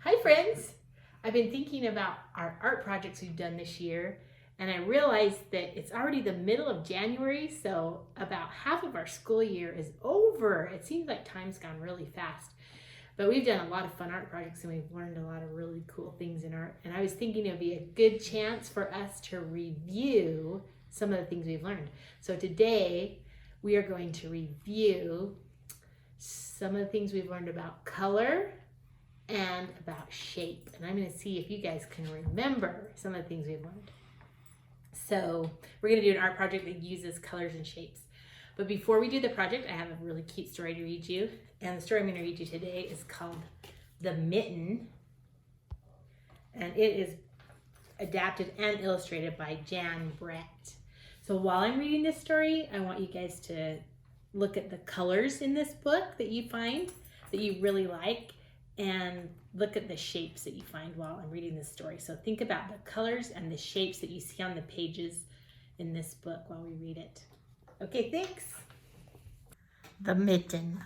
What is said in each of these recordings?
Hi friends! I've been thinking about our art projects we've done this year, and I realized that it's already the middle of January, so about half of our school year is over. It seems like time's gone really fast. But we've done a lot of fun art projects and we've learned a lot of really cool things in art. And I was thinking it would be a good chance for us to review some of the things we've learned. So today we are going to review some of the things we've learned about color and about shape. And I'm going to see if you guys can remember some of the things we've learned. So we're going to do an art project that uses colors and shapes. But before we do the project, I have a really cute story to read you. And the story I'm going to read you today is called The Mitten. And it is adapted and illustrated by Jan Brett. So while I'm reading this story, I want you guys to look at the colors in this book that you find that you really like, and look at the shapes that you find while I'm reading this story. So think about the colors and the shapes that you see on the pages in this book while we read it. Okay, thanks. The Mitten.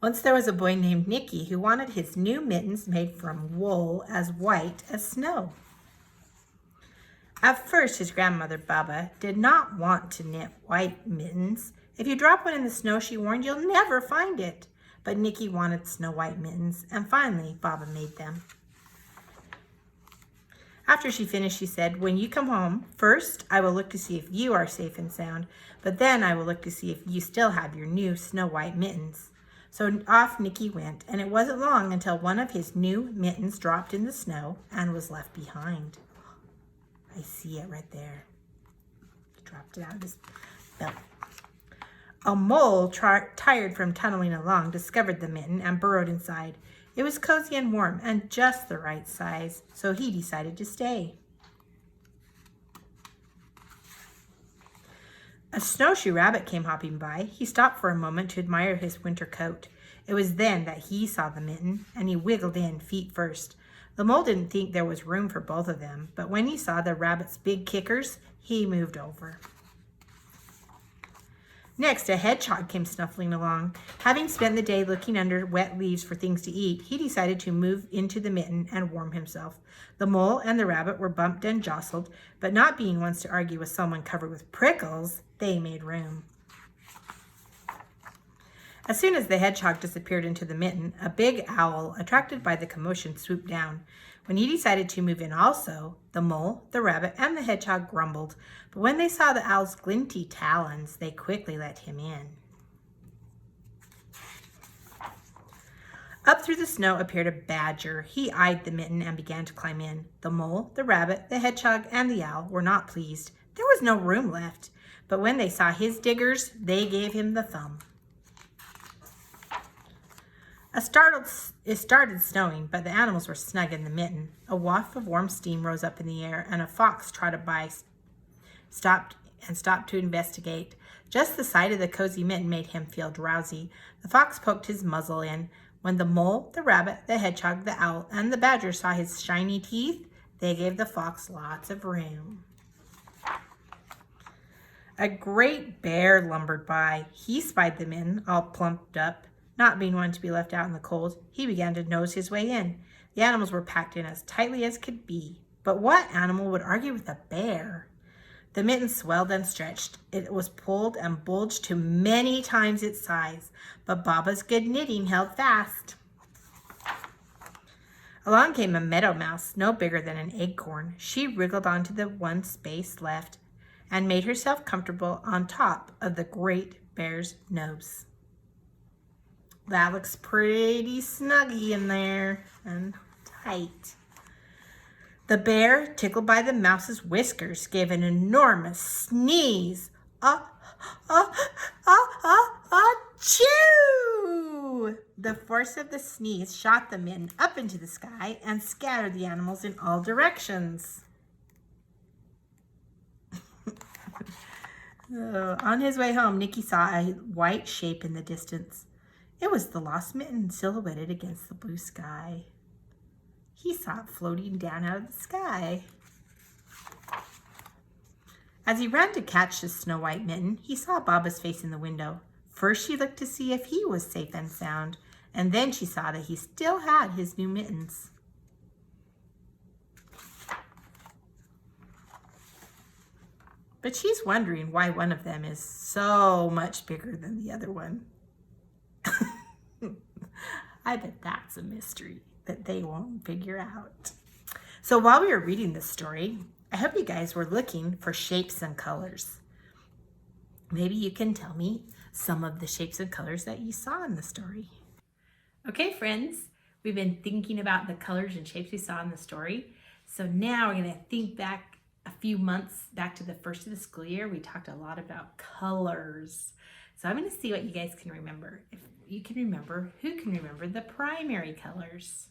Once there was a boy named Nicky who wanted his new mittens made from wool as white as snow. At first, his grandmother, Baba, did not want to knit white mittens. If you drop one in the snow, she warned, you'll never find it. But Nicky wanted snow white mittens, and finally, Baba made them. After she finished, she said, when you come home, first I will look to see if you are safe and sound, but then I will look to see if you still have your new snow white mittens. So off Nicky went, and it wasn't long until one of his new mittens dropped in the snow and was left behind. I see it right there. He dropped it out of his belt. A mole, tired from tunneling along, discovered the mitten and burrowed inside. It was cozy and warm and just the right size, so he decided to stay. A snowshoe rabbit came hopping by. He stopped for a moment to admire his winter coat. It was then that he saw the mitten, and he wiggled in, feet first. The mole didn't think there was room for both of them, but when he saw the rabbit's big kickers, he moved over. Next, a hedgehog came snuffling along. Having spent the day looking under wet leaves for things to eat, he decided to move into the mitten and warm himself. The mole and the rabbit were bumped and jostled, but not being ones to argue with someone covered with prickles, they made room. As soon as the hedgehog disappeared into the mitten, a big owl, attracted by the commotion, swooped down. When he decided to move in also, the mole, the rabbit, and the hedgehog grumbled. But when they saw the owl's glinty talons, they quickly let him in. Up through the snow appeared a badger. He eyed the mitten and began to climb in. The mole, the rabbit, the hedgehog, and the owl were not pleased. There was no room left. But when they saw his diggers, they gave him the thumb. It started snowing, but the animals were snug in the mitten. A waft of warm steam rose up in the air, and a fox trotted by, stopped to investigate. Just the sight of the cozy mitten made him feel drowsy. The fox poked his muzzle in. When the mole, the rabbit, the hedgehog, the owl, and the badger saw his shiny teeth, they gave the fox lots of room. A great bear lumbered by. He spied the mitten, all plumped up. Not being one to be left out in the cold, he began to nose his way in. The animals were packed in as tightly as could be. But what animal would argue with a bear? The mitten swelled and stretched. It was pulled and bulged to many times its size, but Baba's good knitting held fast. Along came a meadow mouse, no bigger than an acorn. She wriggled onto the one space left and made herself comfortable on top of the great bear's nose. That looks pretty snuggy in there and tight. The bear, tickled by the mouse's whiskers, gave an enormous sneeze. Achoo! The force of the sneeze shot the mitten up into the sky and scattered the animals in all directions. On his way home, Nicky saw a white shape in the distance. It was the lost mitten silhouetted against the blue sky. He saw it floating down out of the sky. As he ran to catch the Snow White mitten, he saw Baba's face in the window. First she looked to see if he was safe and sound, and then she saw that he still had his new mittens. But she's wondering why one of them is so much bigger than the other one. I bet that's a mystery that they won't figure out. So while we were reading this story, I hope you guys were looking for shapes and colors. Maybe you can tell me some of the shapes and colors that you saw in the story. Okay, friends, we've been thinking about the colors and shapes we saw in the story. So now we're going to think back a few months back to the first of the school year. We talked a lot about colors. So I'm going to see what you guys can remember. If you can remember, who can remember the primary colors?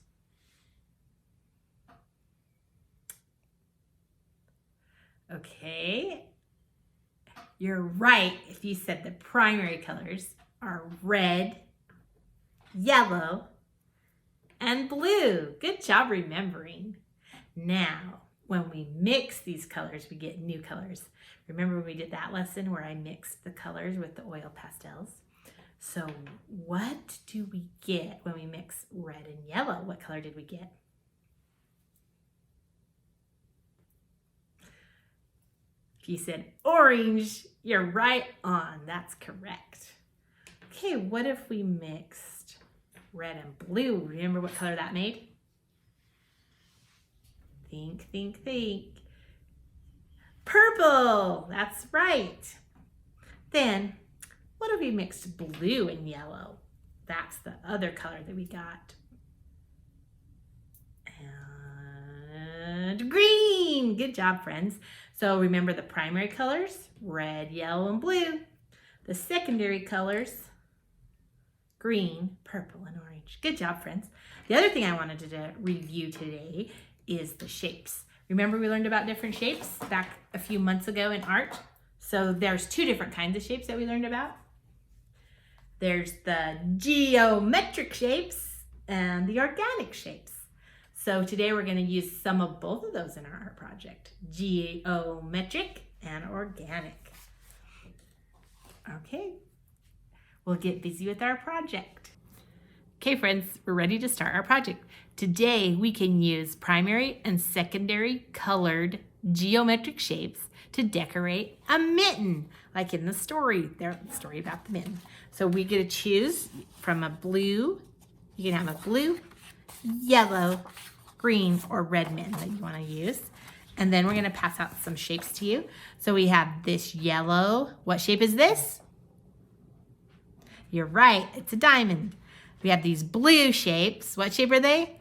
Okay, you're right if you said the primary colors are red, yellow, and blue. Good job remembering. Now, when we mix these colors, we get new colors. Remember when we did that lesson where I mixed the colors with the oil pastels? So what do we get when we mix red and yellow? What color did we get? If you said orange, you're right on. That's correct. Okay, what if we mixed red and blue? Remember what color that made? Think, think, think. Purple, that's right. Then, what if we mixed blue and yellow? That's the other color that we got. And green, good job, friends. So remember the primary colors, red, yellow, and blue. The secondary colors, green, purple, and orange. Good job, friends. The other thing I wanted to review today is the shapes. Remember we learned about different shapes back a few months ago in art? So there's two different kinds of shapes that we learned about. There's the geometric shapes and the organic shapes. So today we're going to use some of both of those in our art project, geometric and organic. Okay, we'll get busy with our project. Okay, friends, we're ready to start our project. Today we can use primary and secondary colored geometric shapes to decorate a mitten, like in the story, the story about the mitten. So we get to choose from a blue, you can have a blue, yellow, green, or red mitten that you want to use. And then we're going to pass out some shapes to you. So we have this yellow. What shape is this? You're right, it's a diamond. We have these blue shapes. What shape are they?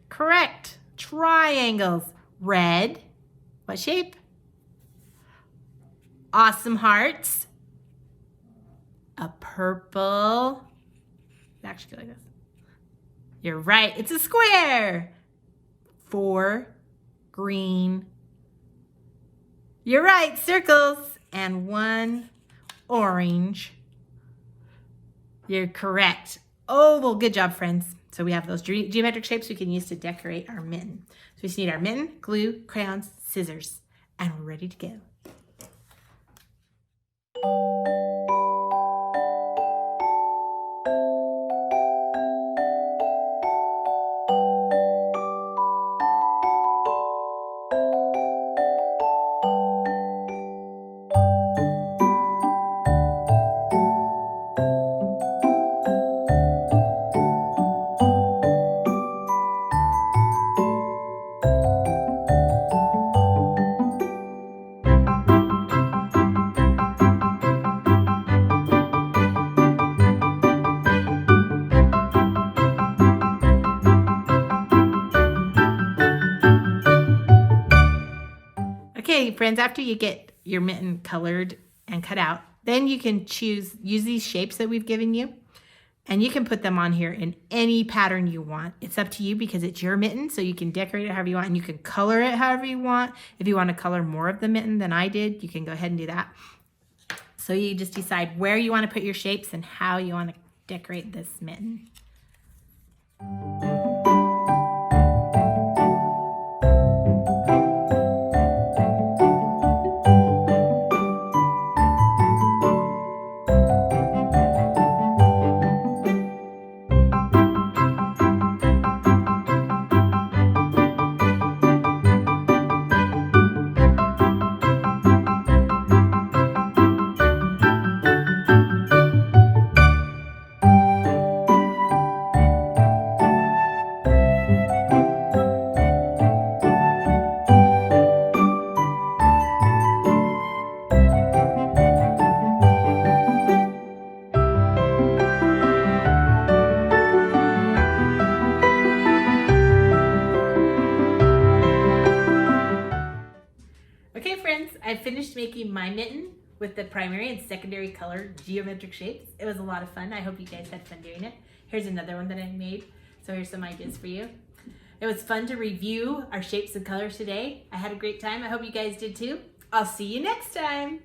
Correct, triangles. Red, what shape? Awesome hearts. A purple. Actually, like this. You're right, it's a square. 4 green. You're right, circles. And 1 orange. You're correct. Oval, good job, friends. So we have those geometric shapes we can use to decorate our mitten. So we just need our mitten, glue, crayons, scissors, and we're ready to go. Okay, friends, after you get your mitten colored and cut out, then you can use these shapes that we've given you, and you can put them on here in any pattern you want. It's up to you because it's your mitten, so you can decorate it however you want, and you can color it however you want. If you want to color more of the mitten than I did, you can go ahead and do that. So you just decide where you want to put your shapes and how you want to decorate this mitten. Okay, friends, I finished making my mitten with the primary and secondary color geometric shapes. It was a lot of fun. I hope you guys had fun doing it. Here's another one that I made. So here's some ideas for you. It was fun to review our shapes and colors today. I had a great time. I hope you guys did too. I'll see you next time.